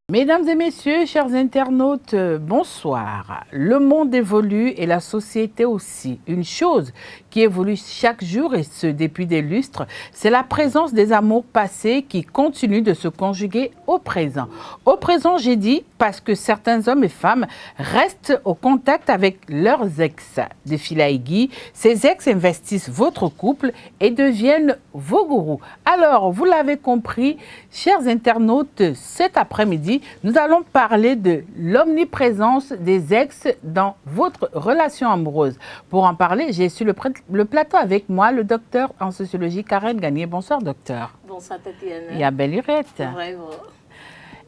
Mesdames et messieurs, chers internautes, bonsoir. Le monde évolue et la société aussi. Une chose qui évolue chaque jour et ce depuis des lustres, c'est la présence des amours passés qui continuent de se conjuguer au présent. Au présent, j'ai dit, parce que certains hommes et femmes restent au contact avec leurs ex. De fil à aiguille, ces ex investissent votre couple et deviennent vos gourous. Alors, vous l'avez compris, chers internautes, cet après-midi, nous allons parler de l'omniprésence des ex dans votre relation amoureuse. Pour en parler, j'ai sur le plateau avec moi le docteur en sociologie Karen Gagné. Bonsoir docteur. Bonsoir Tatiana. Et à Belle Lurette. Vraiment.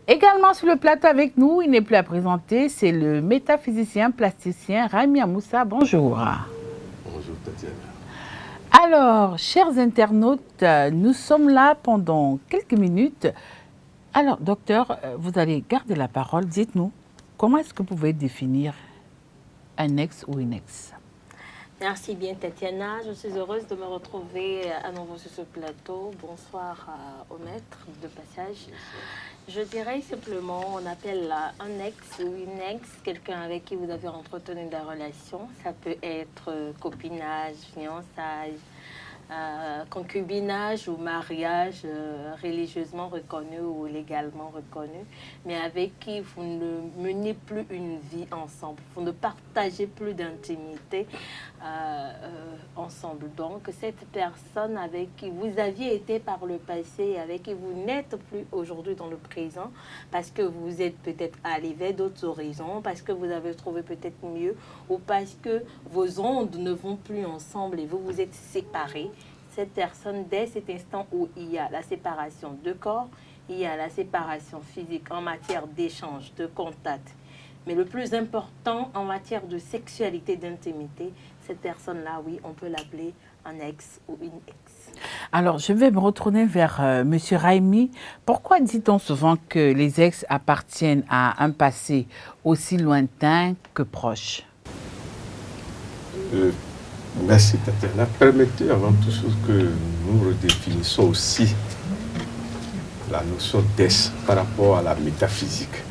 Également sur le plateau avec nous, il n'est plus à présenter, c'est le métaphysicien plasticien Raimi Amoussa. Bonjour. Bonjour Tatiana. Alors, chers internautes, nous sommes là pendant quelques minutes. Alors, docteur, vous allez garder la parole. Dites-nous, comment est-ce que vous pouvez définir un ex ou une ex? Merci bien Tatiana. Je suis heureuse de me retrouver à nouveau sur ce plateau. Bonsoir au maître de passage. Je dirais simplement, on appelle un ex ou une ex, quelqu'un avec qui vous avez entretenu des relations. Ça peut être copinage, fiançailles, concubinage ou mariage religieusement reconnu ou légalement reconnu, mais avec qui vous ne menez plus une vie ensemble, vous ne partagez plus d'intimité ensemble. Donc, cette personne avec qui vous aviez été par le passé et avec qui vous n'êtes plus aujourd'hui dans le présent, parce que vous êtes peut-être allé vers d'autres horizons, parce que vous avez trouvé peut-être mieux, ou parce que vos ondes ne vont plus ensemble et vous vous êtes séparés. Cette personne, dès cet instant où il y a la séparation de corps, il y a la séparation physique en matière d'échange, de contact. Mais le plus important en matière de sexualité, d'intimité, cette personne-là, oui, on peut l'appeler un ex ou une ex. Alors, je vais me retourner vers M. Raimi. Pourquoi dit-on souvent que les ex appartiennent à un passé aussi lointain que proche? Merci Tatiana. Permettez avant toute chose que nous redéfinissons aussi la notion d'ex par rapport à la métaphysique.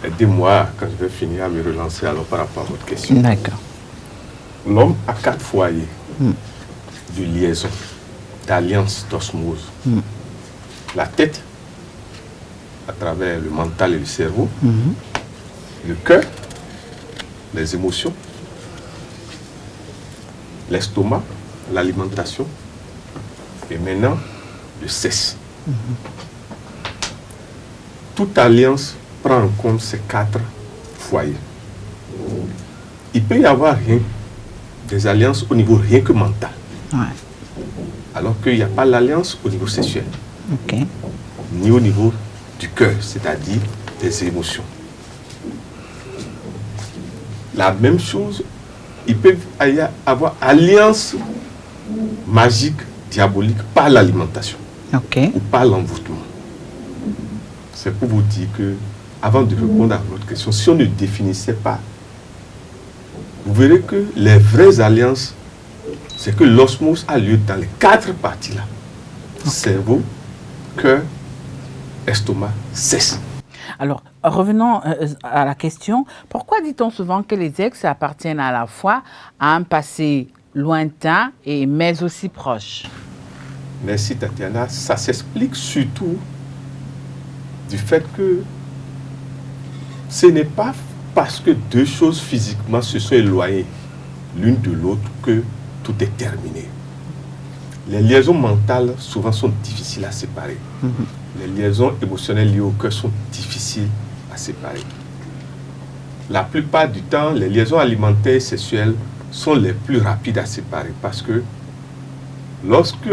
Aidez-moi, quand je vais finir, à me relancer alors par rapport à votre question. D'accord. L'homme a 4 foyers de liaison, d'alliance, d'osmose. La tête, à travers le mental et le cerveau, le cœur, les émotions, l'estomac, l'alimentation, et maintenant le sexe. Toute alliance prend en compte ces 4 foyers. Il peut y avoir des alliances au niveau rien que mental, alors qu'il n'y a pas l'alliance au niveau sexuel, ni au niveau du cœur, c'est-à-dire des émotions. La même chose, il peut y avoir alliance magique, diabolique, par l'alimentation ou par l'envoûtement. C'est pour vous dire que, avant de répondre à votre question, si on ne définissait pas, vous verrez que les vraies alliances, c'est que l'osmose a lieu dans les 4 parties-là. Cerveau, cœur, estomac, sexe. Alors, revenons à la question. Pourquoi dit-on souvent que les ex appartiennent à la fois à un passé lointain mais aussi proche? Merci Tatiana. Ça s'explique surtout du fait que ce n'est pas parce que 2 choses physiquement se sont éloignées l'une de l'autre que tout est terminé. Les liaisons mentales souvent sont difficiles à séparer. Les liaisons émotionnelles liées au cœur sont difficiles à séparer. La plupart du temps, les liaisons alimentaires et sexuelles sont les plus rapides à séparer parce que lorsque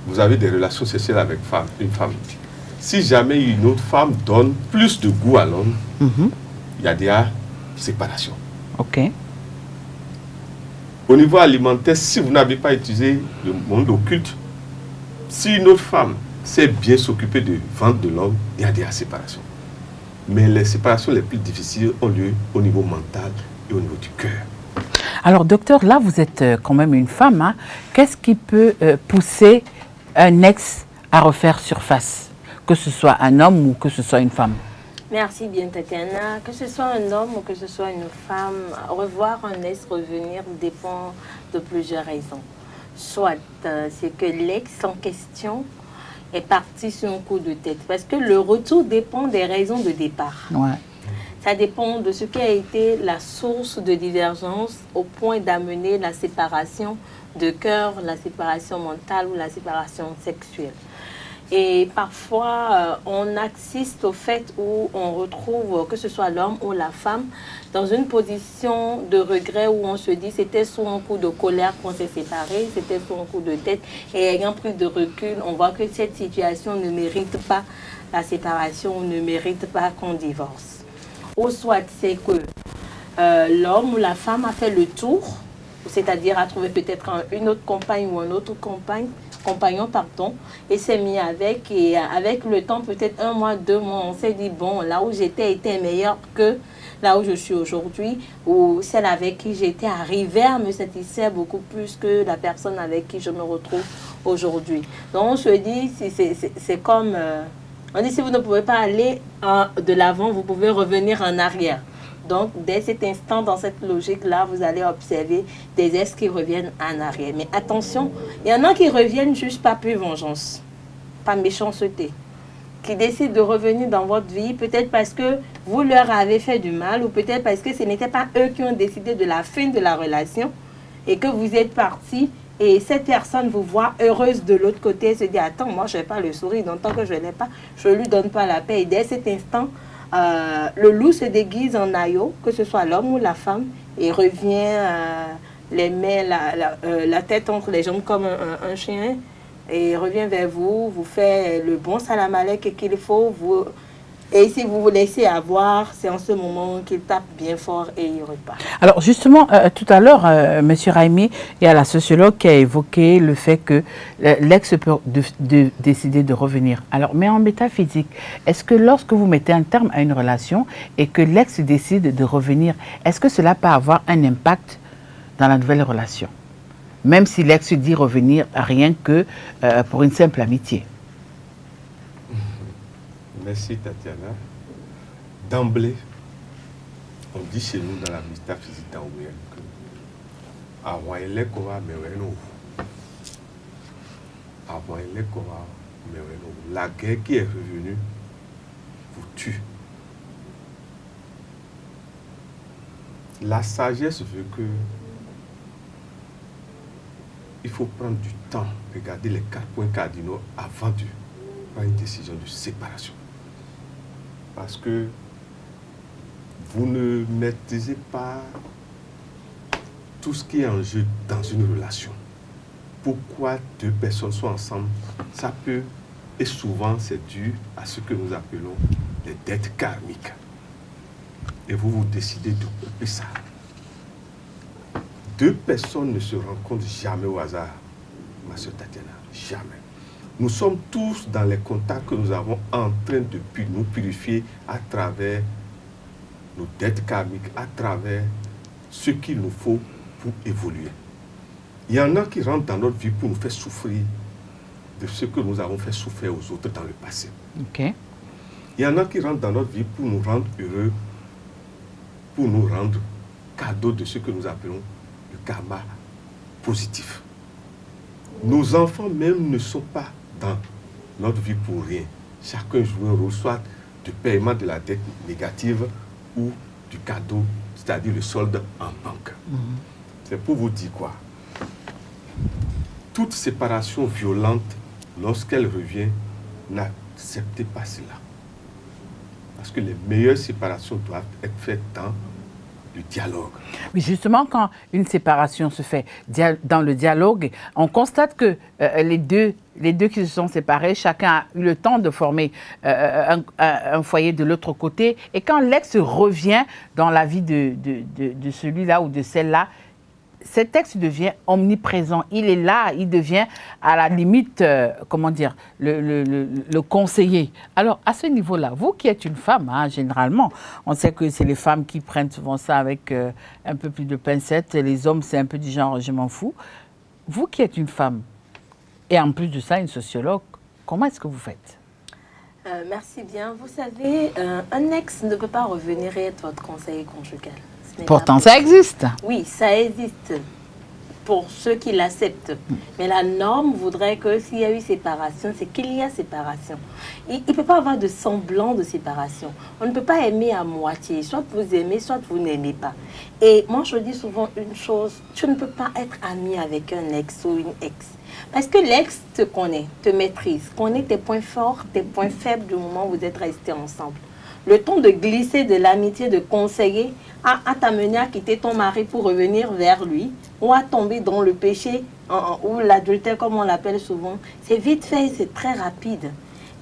vous avez des relations sexuelles avec une femme, si jamais une autre femme donne plus de goût à l'homme, il y a déjà séparation. Au niveau alimentaire, si vous n'avez pas utilisé le monde occulte, si une autre femme sait bien s'occuper du ventre de l'homme, il y a déjà séparation. Mais les séparations les plus difficiles ont lieu au niveau mental et au niveau du cœur. Alors, docteur, là, vous êtes quand même une femme. Hein? Qu'est-ce qui peut pousser un ex à refaire surface, que ce soit un homme ou que ce soit une femme? Merci bien, Tatiana. Que ce soit un homme ou que ce soit une femme, revoir un ex revenir dépend de plusieurs raisons. Soit c'est que l'ex en question est parti sur un coup de tête. Parce que le retour dépend des raisons de départ. Ouais. Ça dépend de ce qui a été la source de divergence au point d'amener la séparation de cœur, la séparation mentale ou la séparation sexuelle. Et parfois, on assiste au fait où on retrouve, que ce soit l'homme ou la femme, dans une position de regret où on se dit c'était sous un coup de colère qu'on s'est séparés, c'était sous un coup de tête. Et ayant pris de recul, on voit que cette situation ne mérite pas la séparation, ne mérite pas qu'on divorce. Ou soit c'est que l'homme ou la femme a fait le tour, c'est-à-dire a trouvé peut-être une autre compagne ou un autre compagnon, et s'est mis avec. Et avec le temps, peut-être 1 mois, 2 mois, on s'est dit, bon, là où j'étais était meilleur que là où je suis aujourd'hui, ou celle avec qui j'étais arrivée à me satisfaire beaucoup plus que la personne avec qui je me retrouve aujourd'hui. Donc on se dit, c'est comme... on dit, si vous ne pouvez pas aller de l'avant, vous pouvez revenir en arrière. Donc, dès cet instant, dans cette logique-là, vous allez observer des ex qui reviennent en arrière. Mais attention, il y en a qui reviennent juste pas plus vengeance, pas méchanceté, qui décident de revenir dans votre vie, peut-être parce que vous leur avez fait du mal, ou peut-être parce que ce n'était pas eux qui ont décidé de la fin de la relation, et que vous êtes partis, et cette personne vous voit heureuse de l'autre côté, se dit, attends, moi je n'ai pas le sourire, donc tant que je ne l'ai pas, je ne lui donne pas la paix. Et dès cet instant, le loup se déguise en agneau, que ce soit l'homme ou la femme, et revient les mains, la tête entre les jambes comme un chien, et revient vers vous, vous fait le bon salamalek qu'il faut, et si vous vous laissez avoir, c'est en ce moment qu'il tape bien fort et il repart. Alors justement, tout à l'heure, M. Raimi, il y a la sociologue qui a évoqué le fait que l'ex peut décider de revenir. Alors, mais en métaphysique, est-ce que lorsque vous mettez un terme à une relation et que l'ex décide de revenir, est-ce que cela peut avoir un impact dans la nouvelle relation? Même si l'ex dit revenir rien que pour une simple amitié. Merci Tatiana. D'emblée, on dit chez nous dans la métaphysique taoïenne que la guerre qui est revenue vous tue. La sagesse veut que il faut prendre du temps, regarder les 4 points cardinaux avant de prendre une décision de séparation. Parce que vous ne maîtrisez pas tout ce qui est en jeu dans une relation. Pourquoi 2 personnes sont ensemble, ça peut, et souvent c'est dû à ce que nous appelons les dettes karmiques. Et vous décidez de couper ça. 2 personnes ne se rencontrent jamais au hasard, ma soeur Tatiana, jamais. Nous sommes tous dans les contacts que nous avons en train de nous purifier à travers nos dettes karmiques, à travers ce qu'il nous faut pour évoluer. Il y en a qui rentrent dans notre vie pour nous faire souffrir de ce que nous avons fait souffrir aux autres dans le passé. Okay. Il y en a qui rentrent dans notre vie pour nous rendre heureux, pour nous rendre cadeau de ce que nous appelons le karma positif. Nos enfants même ne sont pas dans notre vie pour rien. Chacun joue un rôle, soit de paiement de la dette négative ou du cadeau, c'est-à-dire le solde en banque. C'est pour vous dire quoi? Toute séparation violente, lorsqu'elle revient, n'acceptez pas cela. Parce que les meilleures séparations doivent être faites dans le dialogue. Mais justement, quand une séparation se fait dans le dialogue, on constate que les deux qui se sont séparés, chacun a eu le temps de former un foyer de l'autre côté. Et quand l'ex revient dans la vie de celui-là ou de celle-là, cet ex devient omniprésent. Il est là, il devient à la limite, comment dire, le conseiller. Alors, à ce niveau-là, vous qui êtes une femme, hein, généralement, on sait que c'est les femmes qui prennent souvent ça avec un peu plus de pincettes. Les hommes, c'est un peu du genre, je m'en fous. Vous qui êtes une femme, et en plus de ça, une sociologue, comment est-ce que vous faites? Merci bien. Vous savez, un ex ne peut pas revenir et être votre conseiller conjugal. Pourtant, ça existe. Oui, ça existe pour ceux qui l'acceptent. Mais la norme voudrait que s'il y a eu séparation, c'est qu'il y a séparation. Il ne peut pas avoir de semblant de séparation. On ne peut pas aimer à moitié. Soit vous aimez, soit vous n'aimez pas. Et moi, je dis souvent une chose. Tu ne peux pas être ami avec un ex ou une ex. Parce que l'ex te connaît, te maîtrise, connaît tes points forts, tes points faibles du moment où vous êtes restés ensemble. Le temps de glisser de l'amitié, de conseiller, à t'amener à quitter ton mari pour revenir vers lui, ou à tomber dans le péché, ou l'adultère comme on l'appelle souvent, c'est vite fait, c'est très rapide.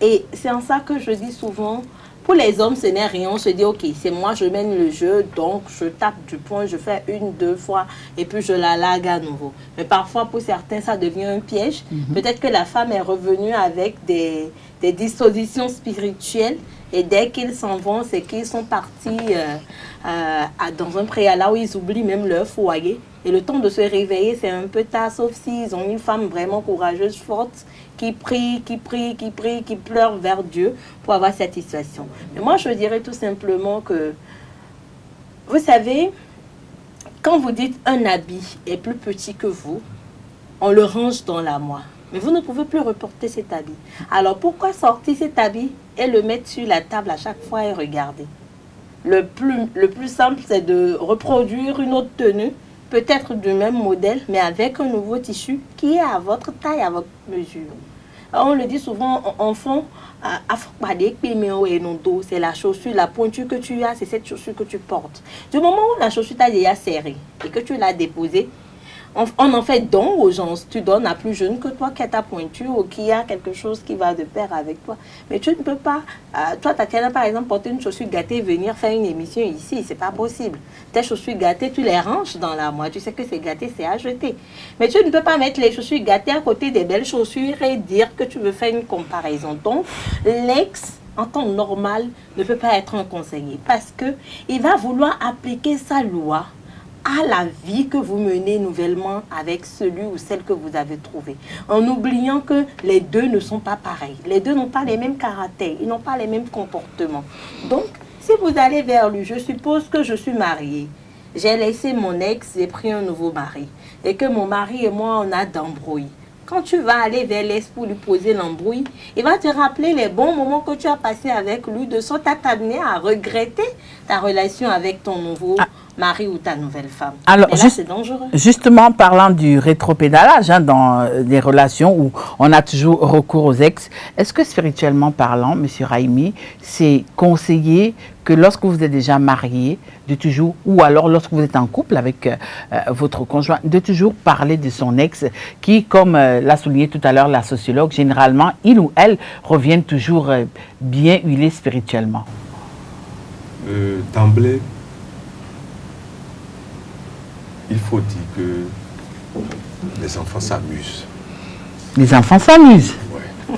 Et c'est en ça que je dis souvent, pour les hommes, ce n'est rien. On se dit, ok, c'est moi, je mène le jeu, donc je tape du poing, je fais une, deux fois, et puis je la largue à nouveau. Mais parfois, pour certains, ça devient un piège. Peut-être que la femme est revenue avec des dispositions spirituelles, et dès qu'ils s'en vont, c'est qu'ils sont partis dans un préalable où ils oublient même leur foyer. Et le temps de se réveiller, c'est un peu tard, sauf s'ils ont une femme vraiment courageuse, forte, qui prie, qui pleure vers Dieu pour avoir satisfaction. Mais moi, je dirais tout simplement que, vous savez, quand vous dites un habit est plus petit que vous, on le range dans l'armoire. Mais vous ne pouvez plus reporter cet habit. Alors pourquoi sortir cet habit et le mettre sur la table à chaque fois et regarder? Le plus simple, c'est de reproduire une autre tenue, peut-être du même modèle, mais avec un nouveau tissu qui est à votre taille, à votre mesure. On le dit souvent, enfant, c'est la chaussure, la pointure que tu as, c'est cette chaussure que tu portes. Du moment où la chaussure t'a déjà serré et que tu l'as déposée, on en fait don aux gens. Tu donnes à plus jeune que toi qui a ta pointure ou qui a quelque chose qui va de pair avec toi. Mais tu ne peux pas, toi, Tatiana, par exemple, porter une chaussure gâtée et venir faire une émission ici. C'est pas possible. Tes chaussures gâtées, tu les ranges dans l'armoire. Tu sais que c'est gâté, c'est à jeter. Mais tu ne peux pas mettre les chaussures gâtées à côté des belles chaussures et dire que tu veux faire une comparaison. Donc, l'ex, en temps normal, ne peut pas être un conseiller parce qu'il va vouloir appliquer sa loi à la vie que vous menez nouvellement avec celui ou celle que vous avez trouvé. En oubliant que les deux ne sont pas pareils. Les deux n'ont pas les mêmes caractères, ils n'ont pas les mêmes comportements. Donc, si vous allez vers lui, je suppose que je suis mariée. J'ai laissé mon ex, j'ai pris un nouveau mari. Et que mon mari et moi, on a d'embrouille. Quand tu vas aller vers l'ex pour lui poser l'embrouille, il va te rappeler les bons moments que tu as passés avec lui, de sorte à t'amener à regretter ta relation avec ton nouveau mari ou ta nouvelle femme. Alors, là, c'est dangereux. Justement, parlant du rétropédalage dans des relations où on a toujours recours aux ex, est-ce que spirituellement parlant, M. Raimi, c'est conseillé que lorsque vous êtes déjà marié, de toujours, ou alors lorsque vous êtes en couple avec votre conjoint, de toujours parler de son ex qui, comme l'a souligné tout à l'heure la sociologue, généralement, il ou elle reviennent toujours bien huilés spirituellement? D'emblée, il faut dire que les enfants s'amusent. Les enfants s'amusent. Ouais.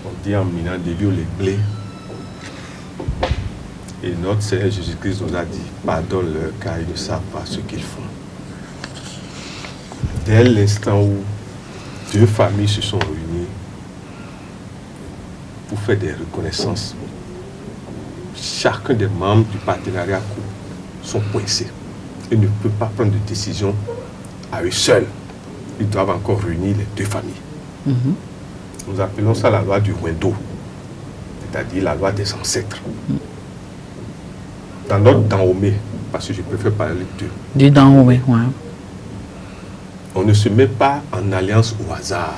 On dit en minant des lieux les blés. Et notre Seigneur Jésus-Christ nous a dit, pardonne-leur car ils ne savent pas ce qu'ils font. Dès l'instant où deux familles se sont réunies pour faire des reconnaissances, chacun des membres du partenariat sont coincés. Ils ne peuvent pas prendre de décision à eux seuls. Ils doivent encore réunir les deux familles. Nous appelons ça la loi du Wendo, c'est-à-dire la loi des ancêtres. Dans notre Dahomey, parce que je préfère parler d'eux. Du Dahomey, ouais. On ne se met pas en alliance au hasard.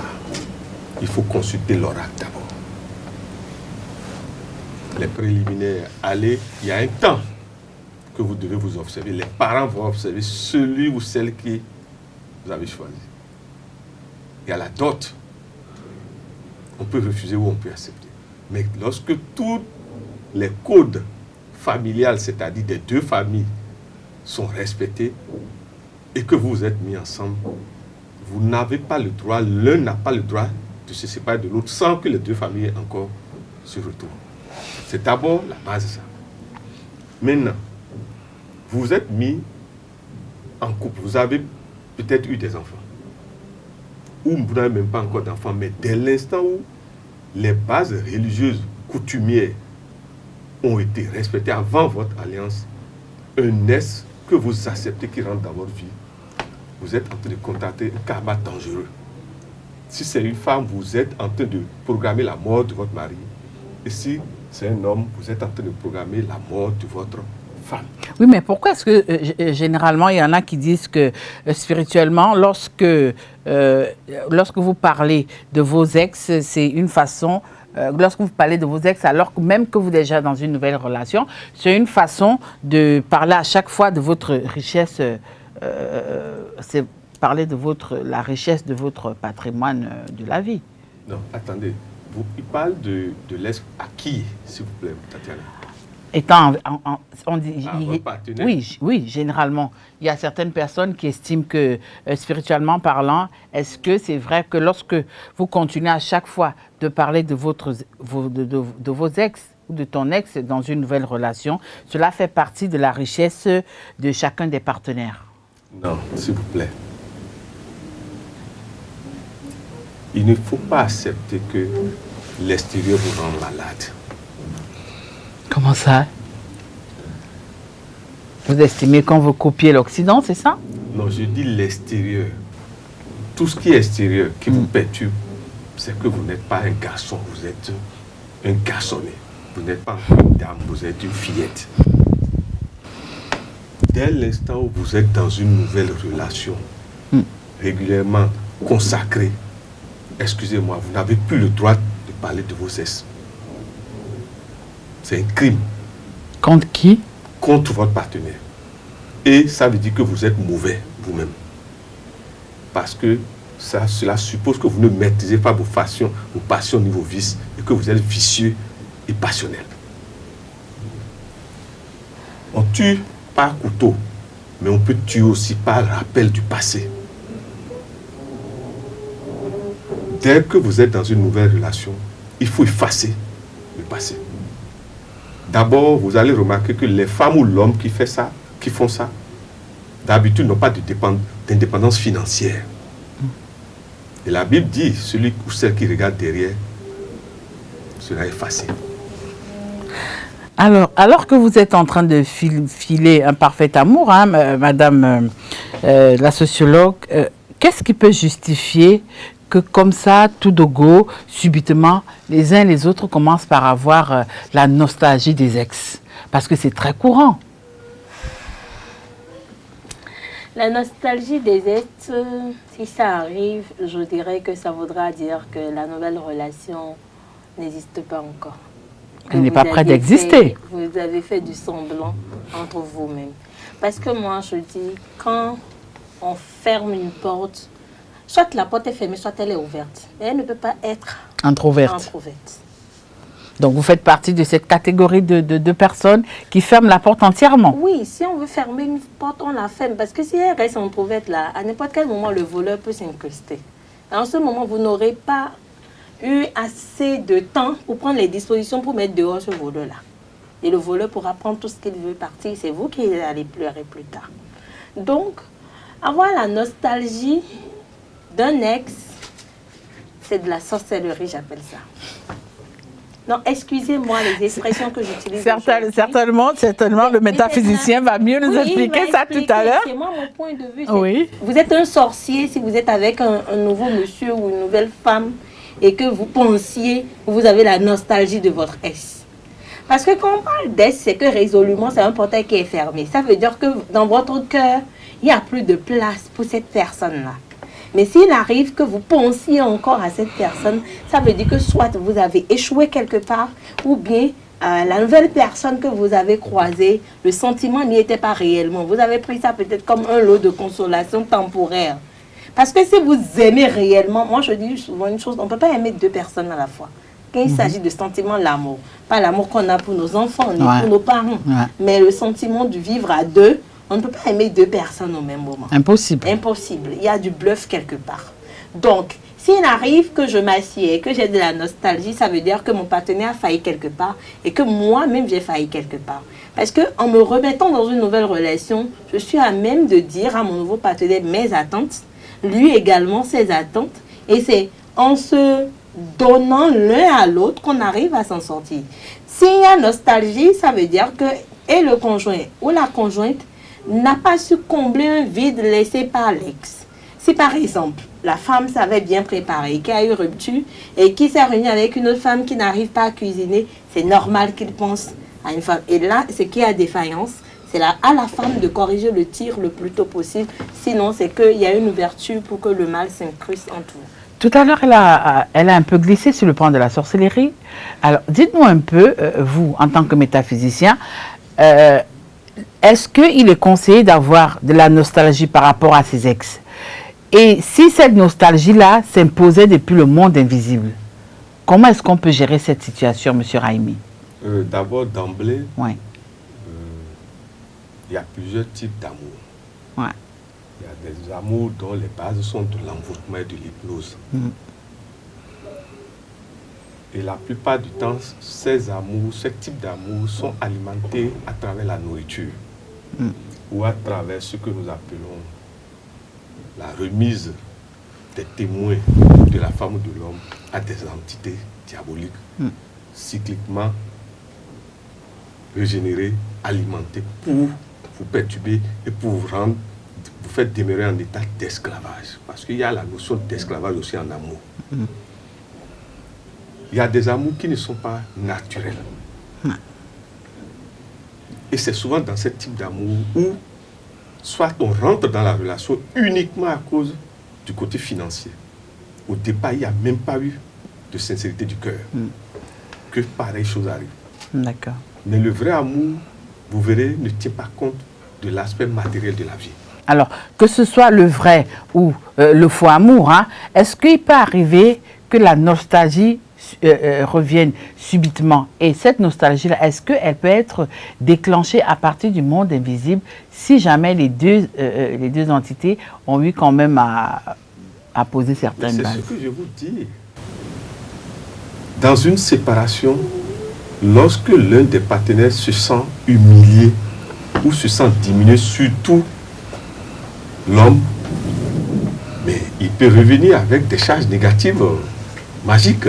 Il faut consulter l'oracle d'abord. Les préliminaires, allez, il y a un temps que vous devez vous observer. Les parents vont observer celui ou celle que vous avez choisi. Il y a la dot. On peut refuser ou on peut accepter. Mais lorsque tous les codes familiales, c'est-à-dire des deux familles, sont respectés et que vous vous êtes mis ensemble, vous n'avez pas le droit, l'un n'a pas le droit de se séparer de l'autre sans que les deux familles encore se retrouvent. C'est d'abord la base de ça. Maintenant, vous vous êtes mis en couple, vous avez peut-être eu des enfants, ou vous n'avez même pas encore d'enfants, mais dès l'instant où les bases religieuses, coutumières ont été respectées avant votre alliance, un est que vous acceptez qui rentre dans votre vie, vous êtes en train de contacter un karma dangereux. Si c'est une femme, vous êtes en train de programmer la mort de votre mari. Et si c'est un homme, vous êtes en train de programmer la mort de votre femme. Oui, mais pourquoi est-ce que généralement, il y en a qui disent que spirituellement, lorsque vous parlez de vos ex, c'est une façon... lorsque vous parlez de vos ex, alors que même que vous êtes déjà dans une nouvelle relation, c'est une façon de parler à chaque fois de votre richesse, c'est parler de la richesse de votre patrimoine de la vie. Non, attendez. Il parle de l'ex à qui, s'il vous plaît, Tatiana? Étant, on dit, votre partenaire? Oui, généralement. Il y a certaines personnes qui estiment que, spirituellement parlant, est-ce que c'est vrai que lorsque vous continuez à chaque fois de parler de vos ex ou de ton ex dans une nouvelle relation, cela fait partie de la richesse de chacun des partenaires? Non, s'il vous plaît. Il ne faut pas accepter que l'extérieur vous rend malade. Comment ça? Vous estimez qu'on veut copier l'Occident, c'est ça? Non, je dis l'extérieur. Tout ce qui est extérieur, qui vous perturbe, c'est que vous n'êtes pas un garçon, vous êtes un garçonnet. Vous n'êtes pas une dame, vous êtes une fillette. Dès l'instant où vous êtes dans une nouvelle relation, régulièrement consacrée, excusez-moi, vous n'avez plus le droit de parler de vos ex. C'est un crime. Contre qui? Contre votre partenaire. Et ça veut dire que vous êtes mauvais vous-même. Parce que cela suppose que vous ne maîtrisez pas vos passions ni vos vices et que vous êtes vicieux et passionnel. On tue par couteau, mais on peut tuer aussi par rappel du passé. Dès que vous êtes dans une nouvelle relation, il faut effacer le passé. D'abord, vous allez remarquer que les femmes ou l'homme qui font ça, d'habitude n'ont pas d'indépendance financière. Et la Bible dit, celui ou celle qui regarde derrière sera effacé. Alors que vous êtes en train de filer un parfait amour, hein, Madame la sociologue, qu'est-ce qui peut justifier que comme ça, tout de go, subitement, les uns et les autres commencent par avoir la nostalgie des ex? Parce que c'est très courant. La nostalgie des ex, si ça arrive, je dirais que ça voudra dire que la nouvelle relation n'existe pas encore. Elle n'est pas prête d'exister. Vous avez fait du semblant entre vous-même. Parce que moi, je dis, quand on ferme une porte, soit la porte est fermée, soit elle est ouverte. Mais elle ne peut pas être introuverte. Donc, vous faites partie de cette catégorie de personnes qui ferment la porte entièrement. Oui, si on veut fermer une porte, on la ferme. Parce que si elle reste entrouverte là, à n'importe quel moment, le voleur peut s'incruster. En ce moment, vous n'aurez pas eu assez de temps pour prendre les dispositions pour mettre dehors ce voleur-là. Et le voleur pourra prendre tout ce qu'il veut partir. C'est vous qui allez pleurer plus tard. Donc, avoir la nostalgie d'un ex, c'est de la sorcellerie, j'appelle ça. Non, excusez-moi les expressions que j'utilise. Certainement, le métaphysicien va mieux nous expliquer ça tout à l'heure. C'est moi mon point de vue. Oui. Vous êtes un sorcier si vous êtes avec un nouveau monsieur ou une nouvelle femme et que vous pensiez que vous avez la nostalgie de votre ex. Parce que quand on parle d'ex, c'est que résolument, c'est un portail qui est fermé. Ça veut dire que dans votre cœur, il n'y a plus de place pour cette personne-là. Mais s'il arrive que vous pensiez encore à cette personne, ça veut dire que soit vous avez échoué quelque part, ou bien la nouvelle personne que vous avez croisée, le sentiment n'y était pas réellement. Vous avez pris ça peut-être comme un lot de consolation temporaire. Parce que si vous aimez réellement, moi je dis souvent une chose, on ne peut pas aimer deux personnes à la fois. Quand il s'agit de sentiment, l'amour. Pas l'amour qu'on a pour nos enfants, ni pour nos parents, mais le sentiment de vivre à deux. On ne peut pas aimer deux personnes au même moment. Impossible. Impossible. Il y a du bluff quelque part. Donc, s'il arrive que je m'assieds et que j'ai de la nostalgie, ça veut dire que mon partenaire a failli quelque part et que moi-même j'ai failli quelque part. Parce qu'en me remettant dans une nouvelle relation, je suis à même de dire à mon nouveau partenaire mes attentes, lui également ses attentes. Et c'est en se donnant l'un à l'autre qu'on arrive à s'en sortir. S'il y a nostalgie, ça veut dire que et le conjoint ou la conjointe n'a pas su combler un vide laissé par l'ex. Si par exemple, la femme s'avait bien préparée, qui a eu rupture et qui s'est réunie avec une autre femme qui n'arrive pas à cuisiner, c'est normal qu'il pense à une femme. Et là, ce qui a défaillance, c'est à la femme de corriger le tir le plus tôt possible. Sinon, c'est qu'il y a une ouverture pour que le mal s'incruste en tout. Tout à l'heure, elle a un peu glissé sur le plan de la sorcellerie. Alors, dites-nous un peu, vous, en tant que métaphysicien, est-ce qu'il est conseillé d'avoir de la nostalgie par rapport à ses ex? Et si cette nostalgie-là s'imposait depuis le monde invisible, comment est-ce qu'on peut gérer cette situation, M. Raimi? D'abord, d'emblée, Oui. Il y a plusieurs types d'amour. Ouais. Il y a des amours dont les bases sont de l'envoûtement et de l'hypnose. Et la plupart du temps, ces amours, ce type d'amour sont alimentés à travers la nourriture ou à travers ce que nous appelons la remise des témoins de la femme ou de l'homme à des entités diaboliques, cycliquement régénérées, alimentées pour vous perturber et pour vous rendre, vous faire demeurer en état d'esclavage. Parce qu'il y a la notion d'esclavage aussi en amour. Il y a des amours qui ne sont pas naturels. Et c'est souvent dans ce type d'amour où soit on rentre dans la relation uniquement à cause du côté financier. Au départ, il n'y a même pas eu de sincérité du cœur. Que pareille chose arrive. D'accord. Mais le vrai amour, vous verrez, ne tient pas compte de l'aspect matériel de la vie. Alors, que ce soit le vrai ou le faux amour, hein, est-ce qu'il peut arriver que la nostalgie revienne subitement? Et cette nostalgie-là, est-ce qu'elle peut être déclenchée à partir du monde invisible si jamais les deux entités ont eu quand même à poser certaines bases? C'est ce que je vous dis. Dans une séparation, lorsque l'un des partenaires se sent humilié ou se sent diminué, surtout l'homme, mais il peut revenir avec des charges négatives, magiques,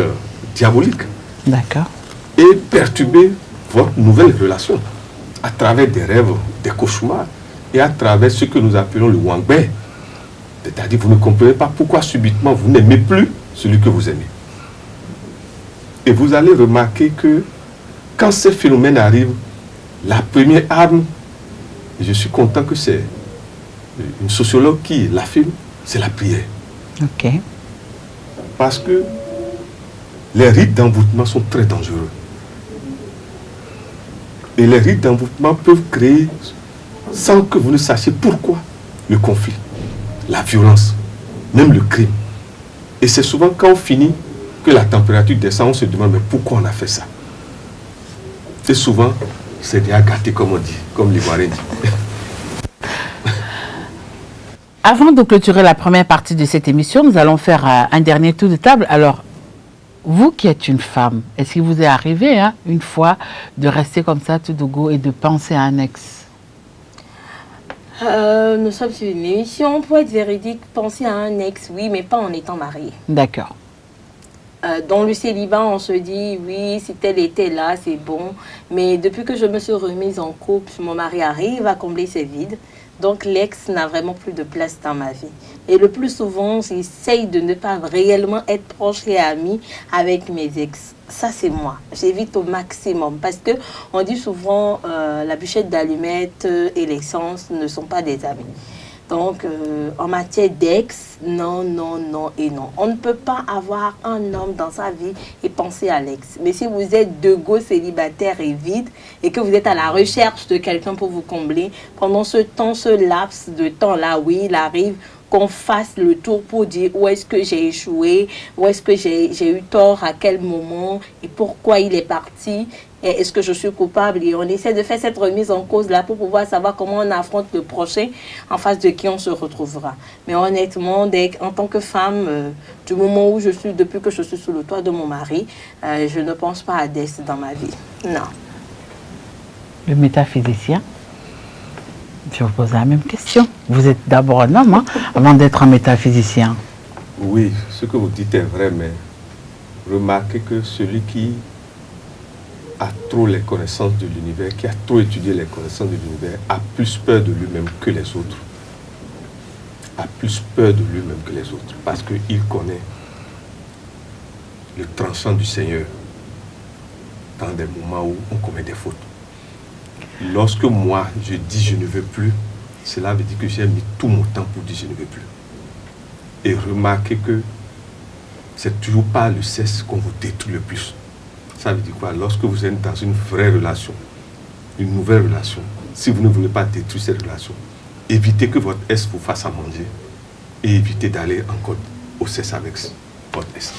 diaboliques. D'accord. Et perturber votre nouvelle relation à travers des rêves, des cauchemars et à travers ce que nous appelons le wangbe. C'est-à-dire vous ne comprenez pas pourquoi subitement vous n'aimez plus celui que vous aimez. Et vous allez remarquer que quand ces phénomènes arrivent, la première arme, et je suis content que c'est une sociologue qui l'affirme, c'est la prière. Ok. Parce que les rites d'envoûtement sont très dangereux. Et les rites d'envoûtement peuvent créer, sans que vous ne sachiez pourquoi, le conflit, la violence, même le crime. Et c'est souvent quand on finit que la température descend, on se demande mais pourquoi on a fait ça. Et souvent, c'est déjà gâté comme on dit, comme l'Ivoirien dit. Avant de clôturer la première partie de cette émission, nous allons faire un dernier tour de table. Alors, vous qui êtes une femme, est-ce qu'il vous est arrivé une fois de rester comme ça tout de go et de penser à un ex? Nous sommes sur une émission, pour être véridique, penser à un ex, oui, mais pas en étant marié. D'accord. Dans le célibat, on se dit, oui, si tel était là, c'est bon. Mais depuis que je me suis remise en couple, mon mari arrive à combler ses vides. Donc, l'ex n'a vraiment plus de place dans ma vie. Et le plus souvent, j'essaye de ne pas réellement être proche et amie avec mes ex. Ça, c'est moi. J'évite au maximum. Parce que on dit souvent, la bûchette d'allumettes et l'essence ne sont pas des amis. Donc, en matière d'ex, non, non, non et non. On ne peut pas avoir un homme dans sa vie et penser à l'ex. Mais si vous êtes de go célibataire et vide et que vous êtes à la recherche de quelqu'un pour vous combler, pendant ce temps, ce laps de temps-là, oui, il arrive qu'on fasse le tour pour dire où est-ce que j'ai échoué, où est-ce que j'ai eu tort, à quel moment et pourquoi il est parti. Est-ce que je suis coupable? Et on essaie de faire cette remise en cause là pour pouvoir savoir comment on affronte le prochain en face de qui on se retrouvera. Mais honnêtement, en tant que femme, du moment où je suis, depuis que je suis sous le toit de mon mari, je ne pense pas à Des dans ma vie. Non. Le métaphysicien, je vous pose la même question. Vous êtes d'abord un homme avant d'être un métaphysicien. Oui, ce que vous dites est vrai, mais remarquez que celui qui a trop les connaissances de l'univers, qui a trop étudié les connaissances de l'univers, a plus peur de lui-même que les autres. A plus peur de lui-même que les autres, parce qu'il connaît le tranchant du Seigneur dans des moments où on commet des fautes. Lorsque moi, je dis je ne veux plus, cela veut dire que j'ai mis tout mon temps pour dire je ne veux plus. Et remarquez que c'est toujours pas le cesse qu'on vous détruit le plus. Ça veut dire quoi? Lorsque vous êtes dans une vraie relation, une nouvelle relation, si vous ne voulez pas détruire cette relation, évitez que votre S vous fasse à manger et évitez d'aller encore au cesse avec votre S.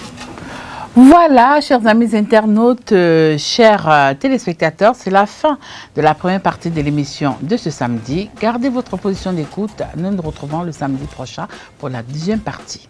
Voilà, chers amis internautes, chers téléspectateurs, c'est la fin de la première partie de l'émission de ce samedi. Gardez votre position d'écoute. Nous nous retrouvons le samedi prochain pour la deuxième partie.